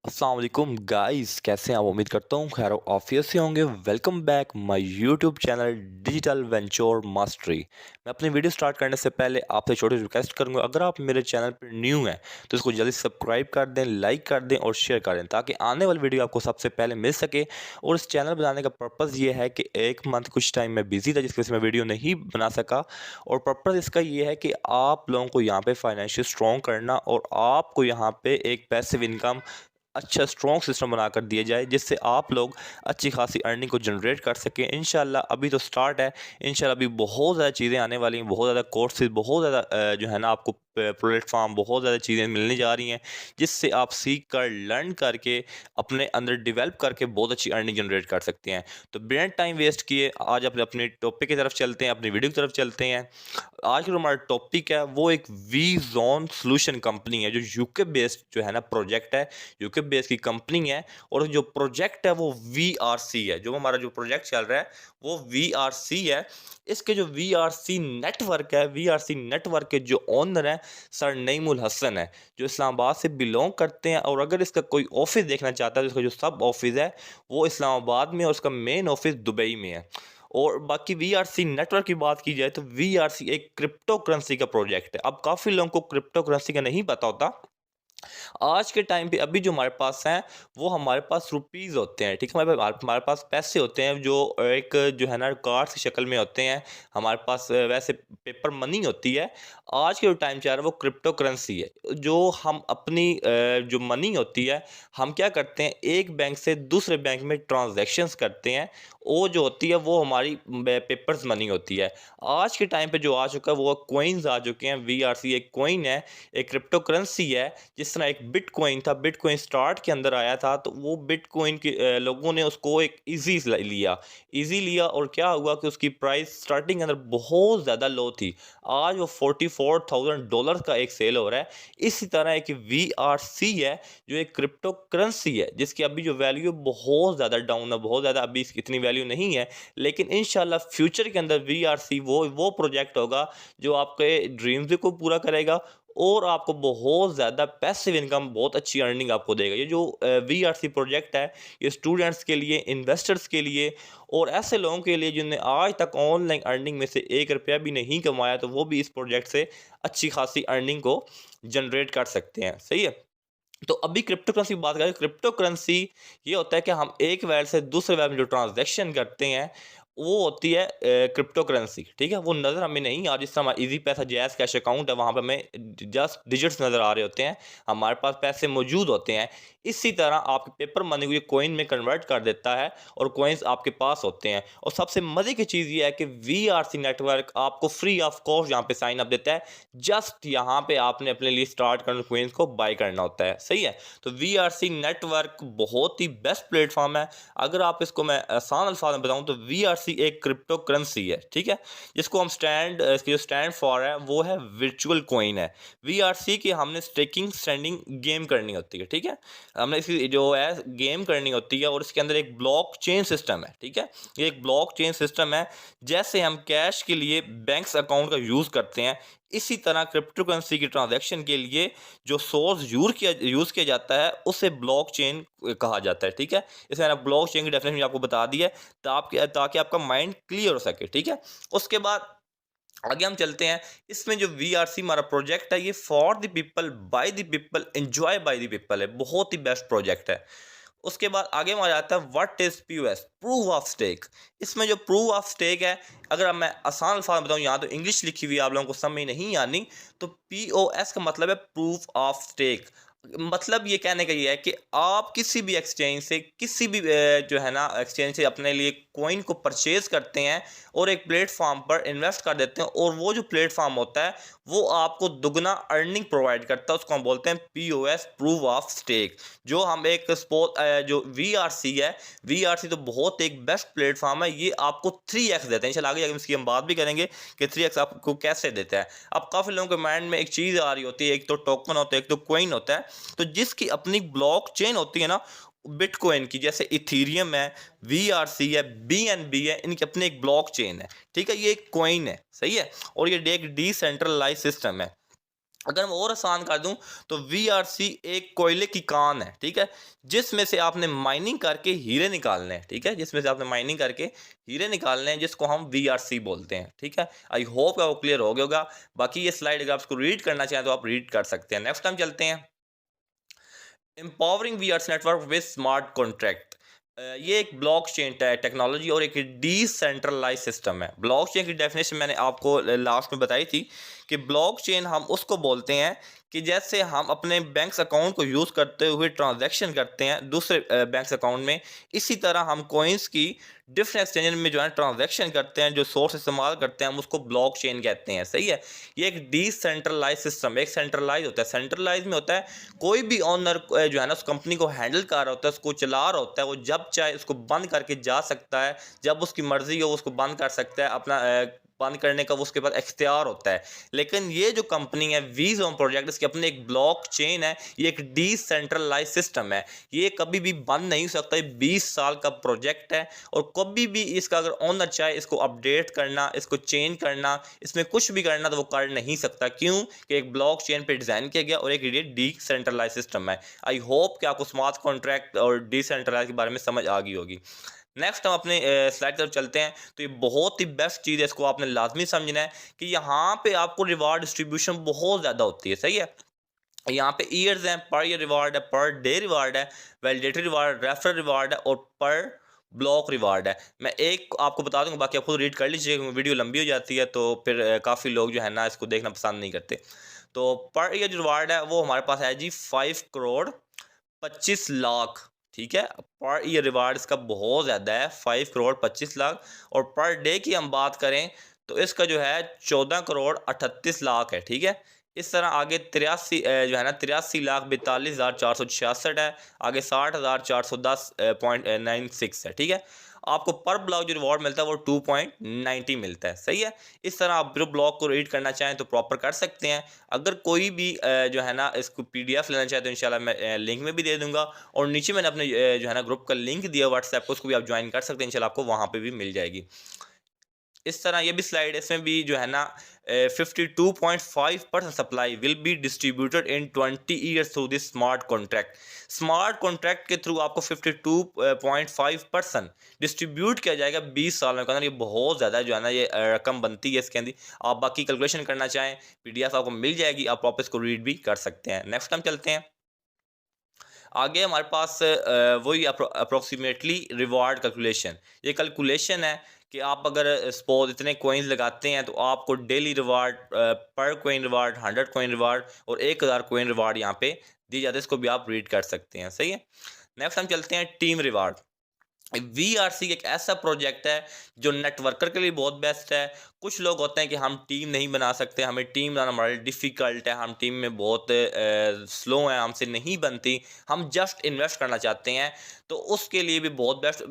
अस्सलाम वालेकुम गाइस, कैसे हैं आप? उम्मीद करता हूँ खैर ऑफिस से होंगे। Welcome back my YouTube channel digital venture mastery. मैं अपनी वीडियो स्टार्ट करने से पहले आपसे छोटी रिक्वेस्ट करूंगा, अगर आप मेरे चैनल पर न्यू हैं तो इसको जल्दी सब्सक्राइब कर दें, लाइक कर दें और शेयर कर दें ताकि आने वाली वीडियो आपको सबसे पहले मिल सके। और इस चैनल बनाने का पर्पज़ ये है कि एक मंथ कुछ टाइम मैं बिजी था जिसकी वजह से मैं वीडियो नहीं बना सका। और पर्पज़ इसका ये है कि आप लोगों को यहाँ पे फाइनेंशियल स्ट्रॉन्ग करना और आपको यहाँ पे एक पैसिव इनकम अच्छा स्ट्रॉन्ग सिस्टम बनाकर दिया जाए जिससे आप लोग अच्छी खासी अर्निंग को जनरेट कर सकें। इंशाल्लाह अभी तो स्टार्ट है। इंशाल्लाह अभी बहुत ज़्यादा चीज़ें आने वाली हैं, बहुत ज़्यादा कोर्सेज, बहुत ज़्यादा जो है ना आपको प्लेटफॉर्म, बहुत ज़्यादा चीज़ें मिलने जा रही हैं जिससे आप सीख कर लर्न करके अपने अंदर डेवलप करके बहुत अच्छी अर्निंग जनरेट कर सकते हैं। तो बिना टाइम वेस्ट किए आज अपने टॉपिक की तरफ चलते हैं, अपनी वीडियो की तरफ चलते हैं। आज का जो हमारा टॉपिक है वो एक वी जोन सोल्यूशन कंपनी है जो यूके बेस्ड जो है ना प्रोजेक्ट है, यूके बेस्ड की कंपनी है। और जो प्रोजेक्ट है वो वीआरसी है। जो हमारा जो प्रोजेक्ट चल रहा है वो वीआरसी है। इसके जो वीआरसी नेटवर्क है, वीआरसी नेटवर्क के जो ओनर है सर नईमुल हसन है, जो इस्लामाबाद से बिलोंग करते हैं। और अगर इसका कोई ऑफिस देखना चाहता है तो इसका जो सब ऑफिस है वो इस्लामाबाद में और उसका मेन ऑफिस दुबई में है। और बाकी वीआरसी नेटवर्क की बात की जाए तो वीआरसी एक क्रिप्टो करेंसी का प्रोजेक्ट है। अब काफ़ी लोगों को क्रिप्टो करेंसी का नहीं पता होता। आज के टाइम पे अभी जो हमारे पास हैं वो हमारे पास रुपीज़ होते हैं, ठीक है? हमारे पास पैसे होते हैं जो एक जो है ना कार्ड की शक्ल में होते हैं। हमारे पास वैसे पेपर मनी होती है। आज के जो टाइम चल रहा है वो क्रिप्टो करेंसी है। जो हम अपनी जो मनी होती है, हम क्या करते हैं एक बैंक से दूसरे बैंक में ट्रांजैक्शंस करते हैं। वो जो होती है वो हमारी पेपर्स मनी होती है। आज के टाइम पे जो आ चुका है वो कॉइन्स आ चुके हैं। वीआरसी एक कॉइन है, एक क्रिप्टो करेंसी है। जिस तरह एक बिटकॉइन था, बिटकॉइन स्टार्ट के अंदर आया था तो वो बिटकॉइन के लोगों ने उसको एक ईजी लिया और क्या हुआ कि उसकी प्राइस स्टार्टिंग के अंदर बहुत ज़्यादा लो थी। आज वो $44,000 का एक सेल हो रहा है। इसी तरह एक वी आर सी है जो एक क्रिप्टो करेंसी है जिसकी अभी जो वैल्यू बहुत ज़्यादा डाउन है, बहुत ज़्यादा अभी इसकी इतनी वैल्यू नहीं है। लेकिन इंशाल्लाह फ्यूचर के अंदर वी आर सी वो प्रोजेक्ट होगा जो आपके ड्रीम्स को पूरा करेगा और आपको बहुत ज़्यादा पैसिव इनकम, बहुत अच्छी अर्निंग आपको देगा। ये जो वीआरसी प्रोजेक्ट है ये स्टूडेंट्स के लिए, इन्वेस्टर्स के लिए और ऐसे लोगों के लिए जिन्होंने आज तक ऑनलाइन अर्निंग में से ₹1 भी नहीं कमाया तो वो भी इस प्रोजेक्ट से अच्छी खासी अर्निंग को जनरेट कर सकते हैं। सही है? तो अभी क्रिप्टो करेंसी की बात करें, क्रिप्टो करेंसी ये होता है कि हम एक वैलेट से दूसरे वैलेट में जो ट्रांजैक्शन करते हैं वो होती है क्रिप्टो करेंसी। ठीक है? वो नज़र हमें नहीं आ, जिस तरह हमारा इजी पैसा जैज़ कैश अकाउंट है वहाँ पे हमें जस्ट डिजिट्स नज़र आ रहे होते हैं, हमारे पास पैसे मौजूद होते हैं। इसी तरह आपके पेपर मनी को ये कॉइन में कन्वर्ट कर देता है और कॉइन्स आपके पास होते हैं। और सबसे मज़े की चीज़ ये है कि वीआरसी नेटवर्क आपको फ्री ऑफ कॉस्ट यहाँ पे साइन अप देता है। जस्ट यहाँ पे आपने अपने लिए स्टार्ट करना, कॉइन्स को बाय करना होता है। सही है? तो वीआरसी नेटवर्क बहुत ही बेस्ट प्लेटफॉर्म है। अगर आप इसको मैं आसान अल्फाज में बताऊं तो वीआरसी एक क्रिप्टो करेंसी है, ठीक है? जिसको हम इसकी जो स्टैंड फॉर है वो है वर्चुअल कॉइन है। वीआरसी की हमने स्टेकिंग स्टैंडिंग गेम करनी होती है, ठीक है? हमने इसकी जो है गेम करनी होती है और इसके अंदर एक ब्लॉक चेन सिस्टम है, ठीक है? ये एक ब्लॉक चेन सिस्टम है। जैसे हम कैश के लिए बैंक्स अकाउंट का यूज़ करते हैं, इसी तरह क्रिप्टो करेंसी की ट्रांजैक्शन के लिए जो सोर्स यूज़ किया जाता है उसे ब्लॉकचेन कहा जाता है, ठीक है? इसे मैंने ब्लॉकचेन की डेफिनेशन आपको बता दी है ताकि आपका माइंड क्लियर हो सके, ठीक है? उसके बाद आगे हम चलते हैं। इसमें जो वीआरसी हमारा प्रोजेक्ट है ये for the people, by the people, enjoy by the people है। बहुत ही बेस्ट प्रोजेक्ट है। उसके बाद आगे हमारा आता है what is POS, proof of stake. इसमें जो प्रूफ ऑफ स्टेक है, अगर अब मैं आसान अल्फाज में बताऊं, यहाँ तो इंग्लिश लिखी हुई है, आप लोगों को समझ नहीं आनी। तो पीओएस का मतलब है प्रूफ ऑफ स्टेक। मतलब ये कहने का ये है कि आप किसी भी एक्सचेंज से, किसी भी जो है ना एक्सचेंज से अपने लिए कॉइन को परचेज करते हैं और एक प्लेटफॉर्म पर इन्वेस्ट कर देते हैं और वो जो प्लेटफॉर्म होता है वो आपको दुगना अर्निंग प्रोवाइड करता है। उसको हम बोलते हैं पीओएस, प्रूफ ऑफ स्टेक। जो हम एक स्पोर्ट जो वीआरसी है, वीआरसी तो बहुत एक बेस्ट प्लेटफॉर्म है। ये आपको 3x देते हैं। इंशाल्लाह आगे इसकी हम बात भी करेंगे कि 3x आपको कैसे देता है। अब काफ़ी लोगों के माइंड में एक चीज़ आ रही होती है, एक तो टोकन होता है, एक तो कॉइन होता है। तो जिसकी अपनी ब्लॉक चेन होती है ना बिटकॉइन की, जैसे इथीरियम है, वीआरसी है, बीएनबी है, इनकी अपनी एक ब्लॉक चेन है, ठीक है? ये एक कॉइन है, सही है? और ये एक डिसेंट्रलाइज सिस्टम है। अगर मैं और आसान कर दूं तो वीआरसी एक कोयले की कान है, ठीक है, जिसमें से आपने माइनिंग करके हीरे निकालने हैं, ठीक है, जिसमें से आपने माइनिंग करके हीरे निकालने हैं, जिसको हम वीआरसी बोलते हैं, ठीक है। आई होप आपको क्लियर हो गया होगा। बाकी ये स्लाइड अगर आप इसको रीड करना चाहें तो आप रीड कर सकते हैं। नेक्स्ट टाइम चलते हैं, empowering VRC network with smart contract. ये एक ब्लॉकचेन टेक्नोलॉजी और एक डिसेंट्रलाइज सिस्टम है। ब्लॉकचेन की डेफिनेशन मैंने आपको लास्ट में बताई थी कि ब्लॉकचेन हम उसको बोलते हैं कि जैसे हम अपने बैंक अकाउंट को यूज़ करते हुए ट्रांजैक्शन करते हैं दूसरे बैंक अकाउंट में, इसी तरह हम कॉइन्स की डिफरेंट एक्सचेंज में जो है ट्रांजैक्शन करते हैं, जो सोर्स इस्तेमाल करते हैं, हम उसको ब्लॉकचेन कहते हैं, सही है। ये एक डिसेंट्रलाइज सिस्टम, एक सेंट्रलाइज होता है, सेंट्रलाइज में होता है कोई भी ऑनर जो है ना उस कंपनी को हैंडल कर रहा होता है, उसको चला रहा होता है, वो जब चाहे उसको बंद करके जा सकता है, जब उसकी मर्जी हो उसको बंद कर सकता है, अपना बंद करने का वो उसके पास इख्तियार होता है। लेकिन ये जो कंपनी है वीज़ोन प्रोजेक्ट, इसकी अपनी एक ब्लॉक चेन है, ये एक डिसेंट्रलाइज सिस्टम है, ये कभी भी बंद नहीं हो सकता। ये 20 साल का प्रोजेक्ट है और कभी भी इसका अगर ऑनर चाहे इसको अपडेट करना, इसको चेंज करना, इसमें कुछ भी करना तो वो कर नहीं सकता। क्यों कि एक ब्लॉक चेन पर डिज़ाइन किया गया और एक ये डिसेंट्रलाइज सिस्टम है। आई होप कि आपको स्मार्ट कॉन्ट्रैक्ट और डिसेंट्रलाइज के बारे में समझ आ गई होगी। नेक्स्ट हम अपने स्लाइड की तरफ चलते हैं। तो ये बहुत ही बेस्ट चीज़ है, इसको आपने लाजमी समझना है कि यहाँ पे आपको रिवार्ड डिस्ट्रीब्यूशन बहुत ज़्यादा होती है, सही है। यहाँ पे ईयर्स हैं, पर ईयर रिवार्ड है, पर डे रिवार्ड है, वैलिडेटरी रिवार्ड, रेफरल रिवार्ड है और पर ब्लॉक रिवार्ड है। मैं एक आपको बता दूंगा, बाकी आप खुद रीड कर लीजिए, वीडियो लंबी हो जाती है तो फिर काफ़ी लोग जो है ना इसको देखना पसंद नहीं करते। तो पर ईयर रिवार्ड है वो हमारे पास है जी 5 करोड़ 25 लाख, ठीक है। पर ईयर रिवार्ड इसका बहुत ज़्यादा है, 5 करोड़ 25 लाख। और पर डे की हम बात करें तो इसका जो है 14 करोड़ 38 लाख है, ठीक है। इस तरह आगे 83 जो है ना 83 लाख 42 हज़ार 466 है, आगे 60 हज़ार 410.96 है, ठीक है। आपको पर ब्लॉक जो रिवॉर्ड मिलता है वो 2.90 मिलता है, सही है। इस तरह आप जो ब्लॉक को रीड करना चाहें तो प्रॉपर कर सकते हैं। अगर कोई भी जो है ना इसको पीडीएफ लेना चाहे तो इंशाल्लाह मैं लिंक में भी दे दूंगा, और नीचे मैंने अपने जो है ना ग्रुप का लिंक दिया व्हाट्सएप को, उसको भी आप ज्वाइन कर सकते हैं, इंशाल्लाह आपको वहाँ पे भी मिल जाएगी। इस तरह ये भी स्लाइड है, इसमें भी जो है ना 52.5% supply will be distributed in 20 years through this smart contract. Smart contract के थ्रू आपको 52.5% डिस्ट्रीब्यूट किया जाएगा 20 साल में। कहना ये बहुत ज़्यादा जो है ना ये रकम बनती है इसके अंदर। आप बाकी कैलकुलेशन करना चाहें पीडीएफ आपको मिल जाएगी, आप वापस को रीड भी कर सकते हैं। नेक्स्ट टाइम चलते हैं, आगे हमारे पास वही अप्रोक्सीमेटली रिवार्ड कैलकुलेशन। ये कैलकुलेशन है कि आप अगर सपोज इतने कोइंस लगाते हैं तो आपको डेली रिवार्ड, पर कोइन रिवार्ड, 100 कोइन रिवार्ड और 1000 कोइन रिवार्ड यहाँ पे दी जाती है। इसको भी आप रीड कर सकते हैं, सही है। नेक्स्ट हम चलते हैं टीम रिवार्ड। वीआरसी एक ऐसा प्रोजेक्ट है जो नेटवर्कर के लिए बहुत बेस्ट है। कुछ लोग होते हैं कि हम टीम नहीं बना सकते, हमें टीम बनाना बड़ा डिफ़िकल्ट है, हम टीम में बहुत स्लो हैं, हमसे नहीं बनती, हम जस्ट इन्वेस्ट करना चाहते हैं, तो उसके लिए भी बहुत बेस्ट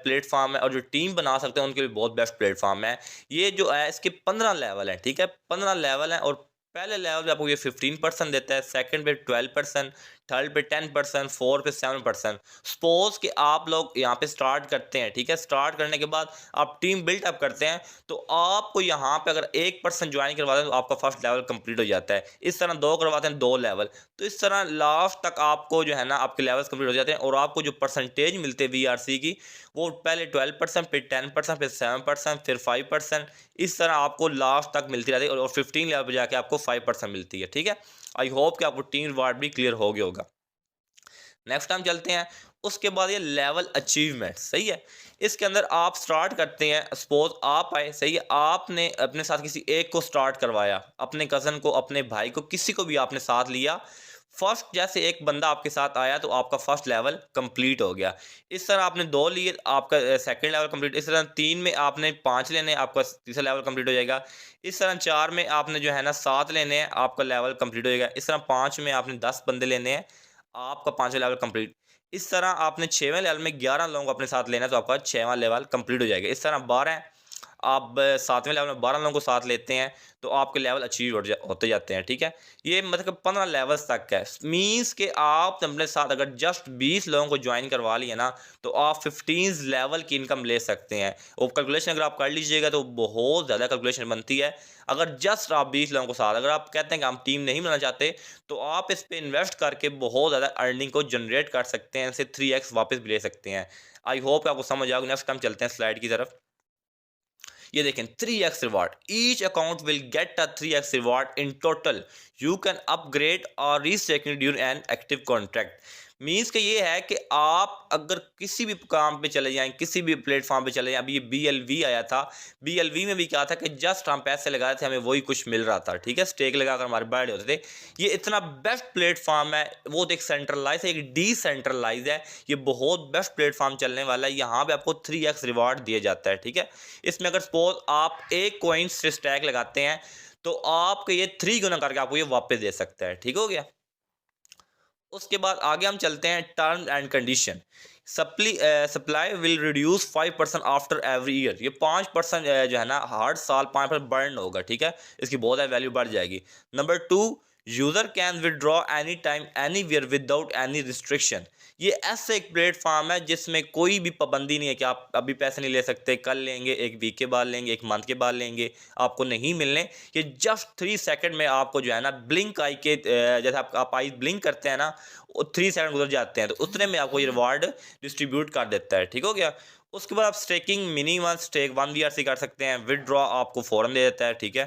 प्लेटफॉर्म है। और जो टीम बना सकते हैं उनके लिए बहुत बेस्ट प्लेटफॉर्म है। ये जो है इसके 15 लेवल हैं, ठीक है, 15 लेवल हैं। और पहले लेवल पे आपको ये 15% देता है, सेकंड पे 12%, थर्ड पे 10%, फोर्थ पे 7%। सपोज कि आप लोग यहाँ पे स्टार्ट करते हैं, ठीक है, स्टार्ट करने के बाद आप टीम बिल्टअप करते हैं, तो आपको यहाँ पे अगर 1% ज्वाइन करवाते हैं तो आपका फर्स्ट लेवल कंप्लीट हो जाता है। इस तरह 2 करवाते हैं 2 लेवल, तो इस तरह लास्ट तक आपको जो है ना आपके लेवल्स कंप्लीट हो जाते हैं। और आपको जो परसेंटेज मिलते हैं वीआरसी की, वो पहले 12%, फिर 10%, फिर 7%, फिर 5%, इस तरह आपको लास्ट तक मिलती रहती है। और 15 लेवल पर जाके आपको 5% मिलती है, ठीक है। आई होप कि आपको टीम रिवार्ड भी क्लियर हो गया होगा। नेक्स्ट टाइम चलते हैं, उसके बाद ये लेवल अचीवमेंट, सही है। इसके अंदर आप स्टार्ट करते हैं, सपोज आप आए, सही है, आपने अपने साथ किसी एक को स्टार्ट करवाया, अपने कज़न को, अपने भाई को, किसी को भी आपने साथ लिया। फर्स्ट जैसे एक बंदा आपके साथ आया तो आपका फर्स्ट लेवल कंप्लीट हो गया। इस तरह आपने 2 लिए, आपका सेकंड लेवल कंप्लीट। इस तरह 3 में आपने 5 लेने, आपका तीसरा लेवल कंप्लीट हो जाएगा। इस तरह 4 में आपने जो है ना 7 लेने हैं, आपका लेवल कंप्लीट हो जाएगा। इस तरह 5 में आपने 10 बंदे लेने हैं, आपका 5वां लेवल कंप्लीट। इस तरह आपने 6वें लेवल में 11 लोगों को अपने साथ लेना है तो आपका 6वां लेवल कंप्लीट हो जाएगा। इस तरह 12 आप 7वें लेवल में 12 लोगों को साथ लेते हैं तो आपके लेवल अचीव होते जाते हैं, ठीक है। ये मतलब 15 लेवल्स तक है, मीन्स कि आप अपने साथ अगर जस्ट 20 लोगों को ज्वाइन करवा लिए ना तो आप 15 लेवल की इनकम ले सकते हैं। और कैलकुलेशन अगर आप कर लीजिएगा तो बहुत ज़्यादा कैलकुलेशन बनती है। अगर जस्ट आप 20 लोगों को साथ, अगर आप कहते हैं कि हम टीम नहीं बनाना चाहते तो आप इस पे इन्वेस्ट करके बहुत ज़्यादा अर्निंग को जनरेट कर सकते हैं, इसे 3x वापस भी ले सकते हैं। आई होप आपको समझ आओगे। नेक्स्ट टाइम चलते हैं स्लाइड की तरफ। ये देखें 3x reward, each account will get a 3x reward in total, you can upgrade or restaking during an active contract. Means के ये है कि आप अगर किसी भी काम पे चले जाएं, किसी भी प्लेटफॉर्म पे चले जाएं, अभी ये BLV आया था, BLV में भी क्या था कि जस्ट हम पैसे लगाए थे, हमें वही कुछ मिल रहा था, ठीक है, स्टेक लगाकर हमारे बर्डे होते थे। ये इतना बेस्ट प्लेटफॉर्म है, वो तो एक सेंट्रलाइज है, एक डिसेंट्रलाइज है। ये बहुत बेस्ट प्लेटफॉर्म चलने वाला है, यहाँ पे आपको 3x रिवार्ड दिया जाता है, ठीक है। इसमें अगर सपोज आप एक कॉइन से स्टैक लगाते हैं तो आपको ये 3 गुना करके आपको ये वापस दे सकता है, ठीक हो गया। उसके बाद आगे हम चलते हैं term and condition. Supply will reduce 5% after every year. ये 5% जो है ना हर साल 5% बर्न होगा, ठीक है, इसकी बहुत है वैल्यू बढ़ जाएगी। Number 2, user can withdraw any time anywhere without any restriction. ये ऐसा एक प्लेटफॉर्म है जिसमें कोई भी पाबंदी नहीं है कि आप अभी पैसे नहीं ले सकते, कल लेंगे, एक वीक के बाद लेंगे, एक मंथ के बाद लेंगे, आपको नहीं मिलने। ये जस्ट 3 सेकंड में आपको जो है ना ब्लिंक आई के जैसे आप आई ब्लिंक करते हैं ना, 3 सेकंड गुजर जाते हैं तो उतने में आपको ये रिवार्ड डिस्ट्रीब्यूट कर देता है, ठीक हो गया। उसके बाद आप स्टेकिंग मिनिमम स्टेक 1 VRC कर सकते हैं। विदड्रॉ आपको फौरन दे देता है, ठीक है।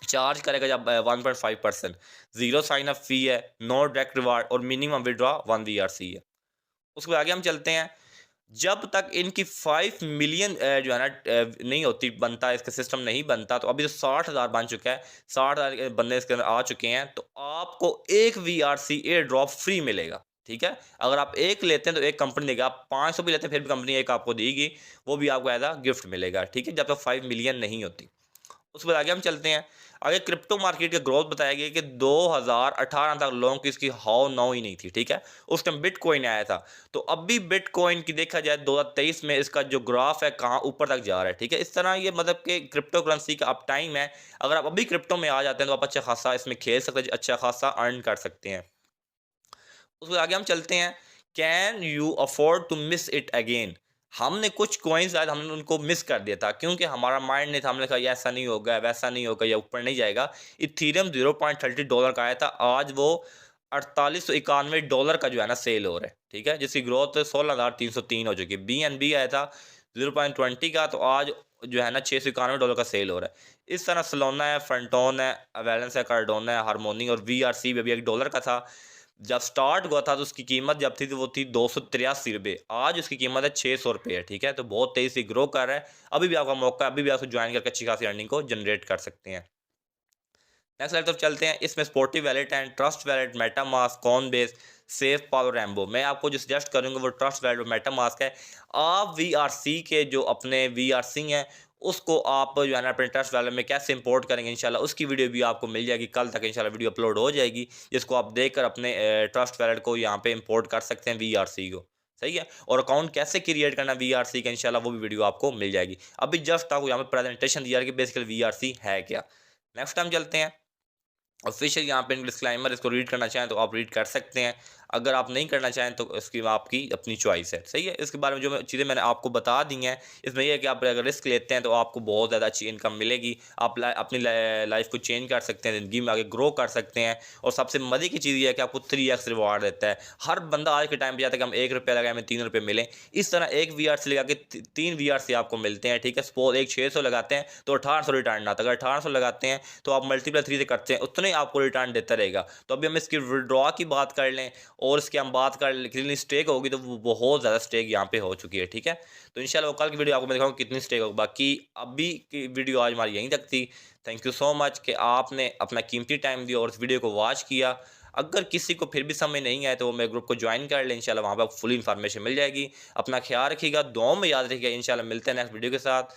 चार्ज करेगा जब 1.5%। जीरो साइन अप फी है, नो डायरेक्ट रिवार्ड और मिनिमम विदड्रॉ 1 VRC है। उसके बाद आगे हम चलते हैं। जब तक इनकी 5 मिलियन जो है ना नहीं होती, बनता है इसका सिस्टम नहीं बनता, तो अभी तो 60,000 बन चुका है, 60,000 बंदे इसके अंदर आ चुके हैं, तो आपको एक VRC एयर ड्रॉप फ्री मिलेगा, ठीक है। अगर आप एक लेते हैं तो एक कंपनी देगा, आप 500 भी लेते हैं फिर भी कंपनी एक आपको देगी, वो भी आपको एज आ गिफ्ट मिलेगा, ठीक है, जब तक 5 मिलियन नहीं होती। उसके बाद आगे हम चलते हैं। आगे क्रिप्टो मार्केट की ग्रोथ बताया गया कि 2018 तक लोगों की इसकी हाउ नाउ ही नहीं थी, ठीक है। उस टाइम बिटकॉइन आया था, तो अब भी बिटकॉइन की देखा जाए 2023 में इसका जो ग्राफ है कहाँ ऊपर तक जा रहा है, ठीक है। इस तरह ये मतलब कि क्रिप्टो करेंसी का अब टाइम है। अगर आप अभी क्रिप्टो में आ जाते हैं तो आप अच्छा खासा इसमें खेल सकते हैं, अच्छा खासा अर्न कर सकते हैं। उसके आगे हम चलते हैं। Can you afford to miss it again. हमने कुछ कॉइन्स शायद हमने उनको मिस कर दिया था क्योंकि हमारा माइंड नहीं था, हमने कहा ये ऐसा नहीं होगा, वैसा नहीं होगा, या ऊपर नहीं जाएगा। इथीरियम $0.30 का आया था, आज वो $4891 का जो है ना सेल हो रहा है, ठीक है, जिसकी ग्रोथ 16,303 हो चुकी है। BNB आया था 0.20 का, तो आज जो है ना $691 का सेल हो रहा है। इस तरह सोलोना है, फ्रंटोन है, वैलेंस है, कार्डोना है, हार्मोनी और VRC भी अभी $1 का था। जब स्टार्ट हुआ था तो उसकी कीमत जब थी तो वो थी 283 रुपये, आज उसकी कीमत है 600 रुपये है, ठीक है। तो बहुत तेज़ी से ग्रो कर रहा है। अभी भी आपका मौका है, अभी भी आप ज्वाइन करके अच्छी खासी अर्निंग को जनरेट कर सकते हैं। नेक्स्ट स्लाइड तरफ चलते हैं। इसमें supportive wallet and Trust Wallet, MetaMask, Coinbase, SafePal, Rainbow. मैं आपको जो सजेस्ट करूंगा वो ट्रस्ट वैलेट और मेटामास्क है। आप VRC के जो अपने VRC हैं उसको आप जो है ना अपने ट्रस्ट वैलेट में कैसे इंपोर्ट करेंगे, इंशाल्लाह उसकी वीडियो भी आपको मिल जाएगी, कल तक इंशाल्लाह वीडियो अपलोड हो जाएगी, जिसको आप देखकर अपने ट्रस्ट वैलेट को यहाँ पे इंपोर्ट कर सकते हैं, VRC को, सही है। और अकाउंट कैसे क्रिएट करना VRC का, इंशाल्लाह वो भी वीडियो आपको मिल जाएगी। अभी जस्ट आपको यहाँ पे प्रेजेंटेशन दिया है कि बेसिकली VRC है क्या। नेक्स्ट टाइम चलते हैं। ऑफिशियल यहाँ पे डिस्क्लाइमर, इसको रीड करना चाहें तो आप रीड कर सकते हैं, अगर आप नहीं करना चाहें तो इसकी आपकी अपनी चॉइस है, सही है। इसके बारे में जो चीज़ें मैंने आपको बता दी हैं, इसमें यह है कि आप अगर रिस्क लेते हैं तो आपको बहुत ज़्यादा अच्छी इनकम मिलेगी, आप अपनी लाइफ को चेंज कर सकते हैं, ज़िंदगी में आगे ग्रो कर सकते हैं। और सबसे मज़े की चीज़ ये है कि आपको 3x रिवार्ड देता है। हर बंदा आज के टाइम पर चाहता है कि हम ₹1 लगाए हमें ₹3 मिले, इस तरह एक VRC लगा के 3 VRC आपको मिलते हैं, ठीक है। सपोज एक 600 लगाते हैं तो 1800 रिटर्न आता है, अगर 1800 लगाते हैं तो आप मल्टीप्लाई 3 से करते हैं, उतने ही आपको रिटर्न देता रहेगा। तो अभी हम इसकी विड्रॉ की बात कर लें और इसकी हम बात कर लें कितनी स्टेक होगी, तो वो बहुत ज़्यादा स्टेक यहाँ पे हो चुकी है, ठीक है। तो इंशाल्लाह कल की वीडियो आपको मैं दिखाऊंगा कितनी स्टेक होगी। बाकी अभी की वीडियो आज हमारी यहीं तक थी। थैंक यू सो मच कि आपने अपना कीमती टाइम दिया और इस वीडियो को वॉच किया। अगर किसी को फिर भी समझ नहीं आए तो वो मेरे ग्रुप को ज्वाइन कर लें, इंशाल्लाह वहाँ पर फुल इन्फॉर्मेशन मिल जाएगी। अपना ख्याल रखिएगा, दुआओं में याद रखिएगा। इंशाल्लाह मिलते हैं नेक्स्ट वीडियो के साथ।